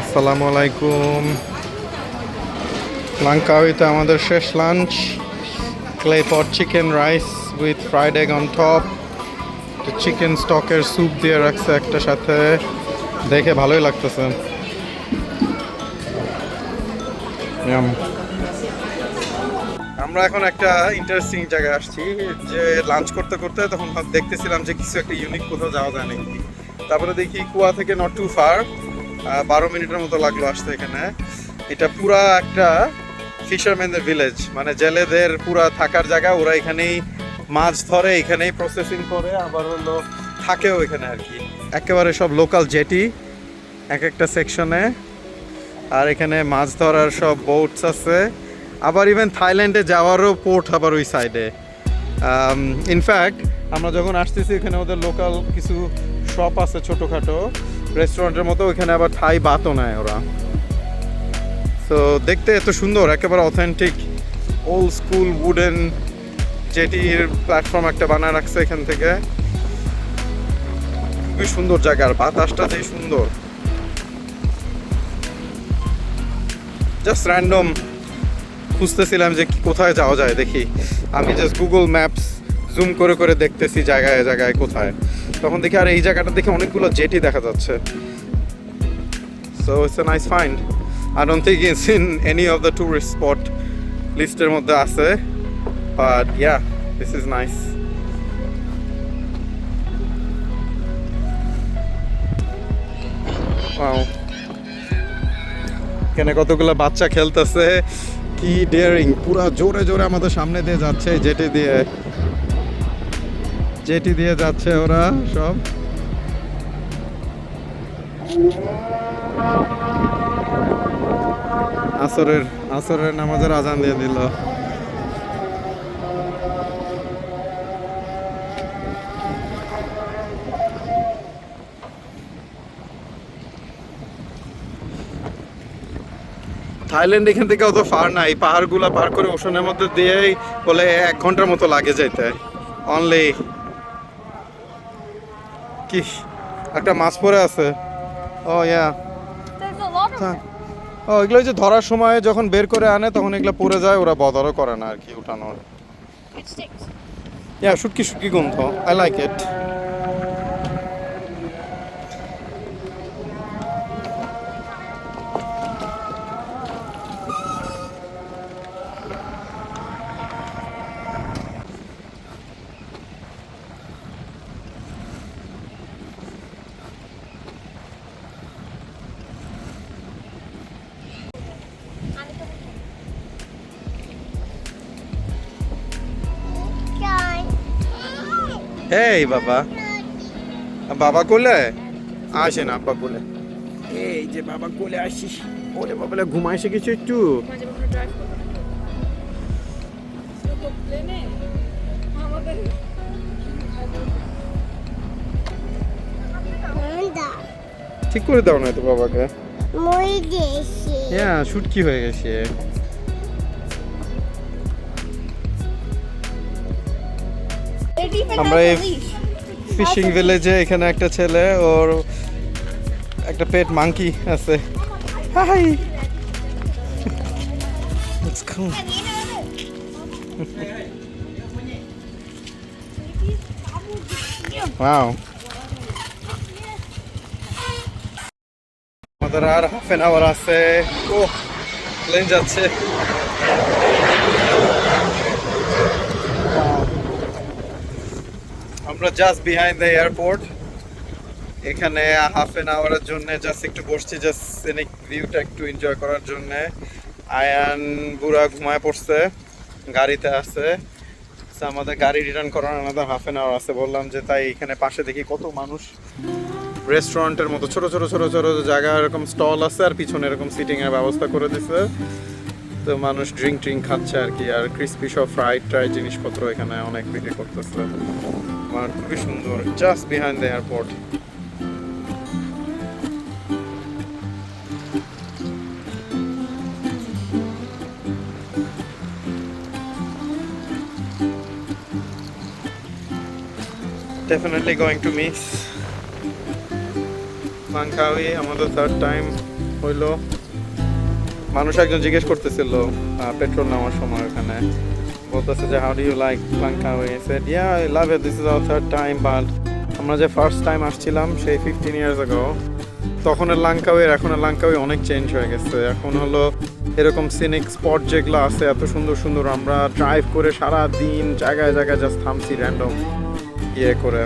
আসসালামু আলাইকুম। লাঙ্কাউইতে আমাদের শেষ lunch, clay pot chicken rice with fried egg on top, chicken স্টকের স্যুপ দিয়ে রাখছে একটা সাথে, দেখে ভালোই লাগতেছে। Yum. আমরা এখন একটা ইন্টারেস্টিং জায়গায় আসছি, যে লাঞ্চ করতে করতে তখন দেখতেছিলাম যে কিছু একটা ইউনিক কোথাও যাওয়া যায় নাকি। তারপরে দেখি কুয়া থেকে নট টু ফার, 12 মিনিটের মতো লাগলো আসতে এখানে। এটা পুরা একটা ফিশারম্যানদের ভিলেজ, মানে জেলেদের পুরা থাকার জায়গা। ওরা এখানেই মাছ ধরে, এখানেই প্রসেসিং করে, আবার হলো থাকেও এখানে আর কি। একেবারে সব লোকাল জেটি এক একটা সেকশনে, আর এখানে মাছ ধরার সব বোটস আছে। আবার ইভেন থাইল্যান্ডে যাওয়ারও পোর্ট আবার ওই সাইডে। ইনফ্যাক্ট আমরা যখন আসতেছি এখানে ওদের লোকাল কিছু শপ আছে ছোটোখাটো রেস্টুরেন্টের মতো, ওইখানে আবার থাই ভাতও নেয় ওরা। তো দেখতে এত সুন্দর, একেবারে অথেন্টিক ওল্ড স্কুল উডেন জেটির প্ল্যাটফর্ম একটা বানায় রাখছে এখান থেকে। খুবই সুন্দর জায়গা, আর বাতাসটা যে সুন্দর। জাস্ট র্যান্ডম খুঁজতেছিলাম যে কোথায় যাওয়া যায়, দেখি আমি জাস্ট গুগল ম্যাপস জুম করে করে দেখতেছি জায়গায় জায়গায় কোথায়। তখন দেখি আর এই জায়গাটা দেখে অনেকগুলো জেটি দেখা যাচ্ছে। So it's a nice find. I don't think it's in any of the tourist spot লিস্টের মধ্যে আছে, but yeah, this is nice. Wow, এখানে কতগুলো বাচ্চা খেলতেছে, কি ডেয়ারিং, পুরা জোরে জোরে আমাদের সামনে দিয়ে যাচ্ছে জেটি দিয়ে যাচ্ছে ওরা সব। আসরের নামাজের আজান দিয়ে দিল। থাইল্যান্ড এখান থেকে অত ফার নাই, পাহাড়গুলো পার করে ওশনের মধ্যে দিয়েই বলে 1 ঘন্টার মতো লাগে যেতে অনলি। কি একটা মাছ পড়ে আছে। ও ইয়া, ও এগুলো যে ধরার সময় যখন বের করে আনে তখন এগুলো পড়ে যায়, ওরা বদরও করে না আর কি উঠানোর। ইয়া, শুটকি গন্ধ, আই লাইক ইট। এই বাবা, বাবা কোলে আসে না, আব্বা কোলে। এই যে বাবা কোলে আসিস, ওরে বাবা ঘুমায় এসে কিছু একটু। ঠিক করে দাও না তো বাবাকে। হ্যাঁ, শুটকি হয়ে গেছে। আমরা এই ফিশিং ভিলেজে, এখানে একটা ছেলে, ওর একটা পেট মাংকি আছে। Hi, let's go. ওয়াও, আমাদের আর হাফ এন আওয়ার আছে। ও, প্লেন যাচ্ছে। আমরা জাস্ট বিহাইন্ড দ্য এয়ারপোর্ট। এখানে হাফ এন আওয়ারের জন্য জাস্ট একটু বসছি, জাস্ট সিনিক ভিউটা একটু এনজয় করার জন্য। আয়ান বুড়া ঘুমায় পড়ছে, গাড়িতে আছে। আমাদের গাড়ি রিটার্ন করার আমাদের হাফ এন আওয়ার আছে। বললাম যে তাই এখানে পাশে দেখি কত মানুষ, রেস্টুরেন্টের মতো ছোট ছোট ছোট ছোট জায়গা, এরকম স্টল আছে, আর পিছনে এরকম সিটিং এর ব্যবস্থা করে দিছে। তো মানুষ ড্রিঙ্ক খাচ্ছে আর কি, আর ক্রিসপি সব ফ্রাই জিনিসপত্র এখানে অনেক বিক্রি করতেছে। আমার খুবই সুন্দর, just behind the airport. Definitely going to miss Langkawi, আমাদের থার্ড টাইম হইলো। মানুষ একজন জিজ্ঞেস করতেছিল পেট্রোল নেওয়ার সময় ওখানে, বলতেছে যে how do you like Langkawi? Said yeah I love it, this is our third time, but আমরা যে ফার্স্ট টাইম আসছিলাম সেই 15 ইয়ার্স আগো, তখনের লাঙ্কাওয়ে এখনের লাঙ্কাওয়ে অনেক চেঞ্জ হয়ে গেছে। এখন হলো এরকম সিনিক স্পট যেগুলো আছে এত সুন্দর সুন্দর, আমরা ড্রাইভ করে সারা দিন জায়গায় জায়গায় জাস্ট থামছি র্যান্ডম ইয়ে করে,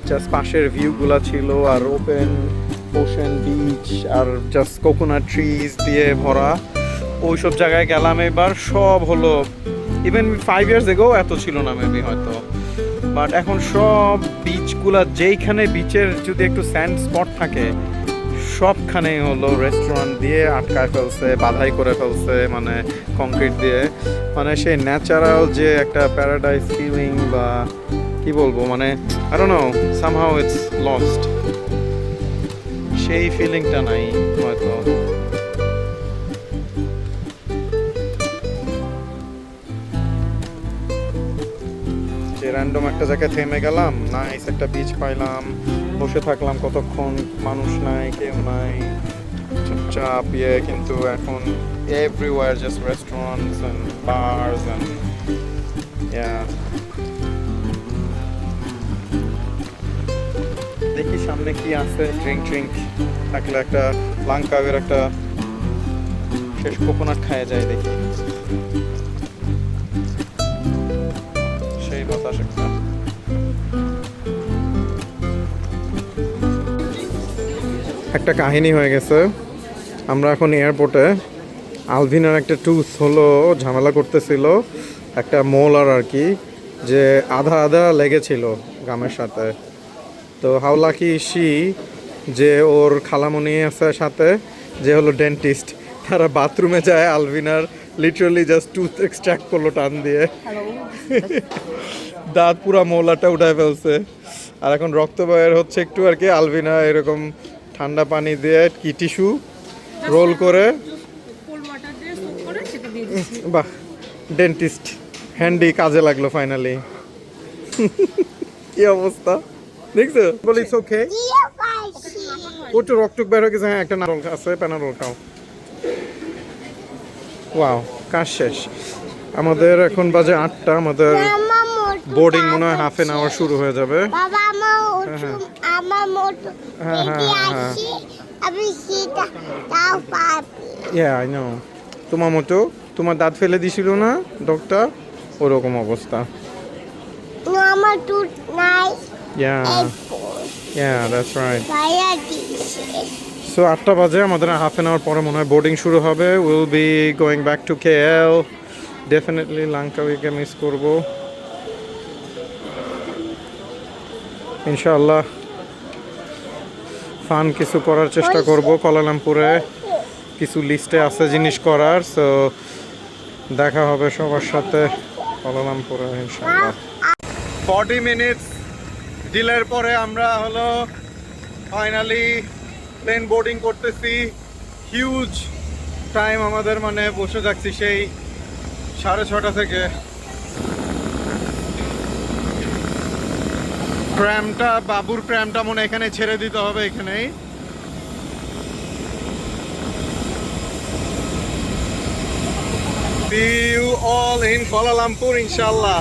জাস্ট পাশের ভিউগুলা ছিল আর ওপেন ওশেন বিচ আর জাস্ট কোকোনাট ট্রিজ দিয়ে ভরা। ওইসব জায়গায় গেলাম এবার, সব হলো ইভেন 5 ইয়ার্স এগো এত ছিল না মেবি হয়তো, বাট এখন সব বিচগুলা, যেইখানে বিচের যদি একটু স্যান্ড স্পট থাকে সবখানে হলো রেস্টুরেন্ট দিয়ে আটকায় ফেলছে, বাধাই করে ফেলছে, মানে কংক্রিট দিয়ে, মানে সেই ন্যাচারাল যে একটা প্যারাডাইস ফিলিং বা কি বলবো, মানে I don't know, somehow it's lost, সেই ফিলিংটা নাই হয়তো। যে র্যান্ডম একটা জায়গায় থেমে গেলাম, নাইস একটা বিচ পাইলাম, বসে থাকলাম কতক্ষণ, মানুষ নাই, কেউ নাই, চুপচাপ ইয়ে, কিন্তু এখন everywhere just restaurants and bars and yeah. দেখি সামনে কি আছে, ড্রিঙ্ক থাকলে একটা লাঙ্কাওয়ের একটা শেষ কোকোনাট খাওয়া যায় দেখি, সেই বাতাস একটা। একটা কাহিনী হয়ে গেছে, আমরা এখন এয়ারপোর্টে, আলভিনার একটা টুথ হলো ঝামেলা করতেছিল একটা মোলার আর কি, যে আধা আধা লেগেছিল গামের সাথে। তো হাউ লাকি শি যে ওর খালামণি আছে সাথে, যে হলো ডেন্টিস্ট, তারা বাথরুমে যায়, আলভিনার লিটারালি জাস্ট টুথ এক্সট্র্যাক্ট করলো টান দিয়ে, দাঁত পুরা মোলাটা উঠায় ফেলছে, আর এখন রক্ত বের হচ্ছে একটু আর কি। আলভিনা এরকম ঠান্ডা পানি দিয়ে কি টিস্যু রোল করে, বাহ ডেন্টিস্ট হ্যান্ডি কাজে লাগলো ফাইনালি। কি অবস্থা দেখছো, বলি ওকে ওটা রক্ত বের হয়ে গেছে। হ্যাঁ একটা নারল আছে, প্যানারল খাও। ওয়াও, কাজ শেষ আমাদের, এখন বাজে 8টা, আমাদের বোর্ডিং মনে হয় হাফ এন আওয়ার শুরু হয়ে যাবে। আই নো, তোমার মতো তোমার দাঁত ফেলে দিছিল না ডক্টর, ওরকম অবস্থা। আমার টুথ নাই। Yeah, that's right. So 8টা বাজে, আমাদের হাফ এন আওয়ার পরে মনে হয় বোর্ডিং শুরু হবে। Will be going back to KL, definitely লাঙ্কাওয়েকে মিস করব ইনশাআল্লাহ। ফান কিছু করার চেষ্টা করব, কুয়ালালামপুরে কিছু লিস্টে আছে জিনিস করার, সো দেখা হবে সবার সাথে কুয়ালালামপুরে ইনশাআল্লাহ। 40 মিনিটস ডিলের পরে আমরা হলো ফাইনালি প্লেন বোর্ডিং করতেছি। হিউজ টাইম আমাদের, মানে বসে যাচ্ছি সেই 6:30 থেকে। প্র্যামটা, বাবুর প্র্যামটা মনে এখানে ছেড়ে দিতে হবে, এখানেই। See you all in Kuala Lumpur, inshallah.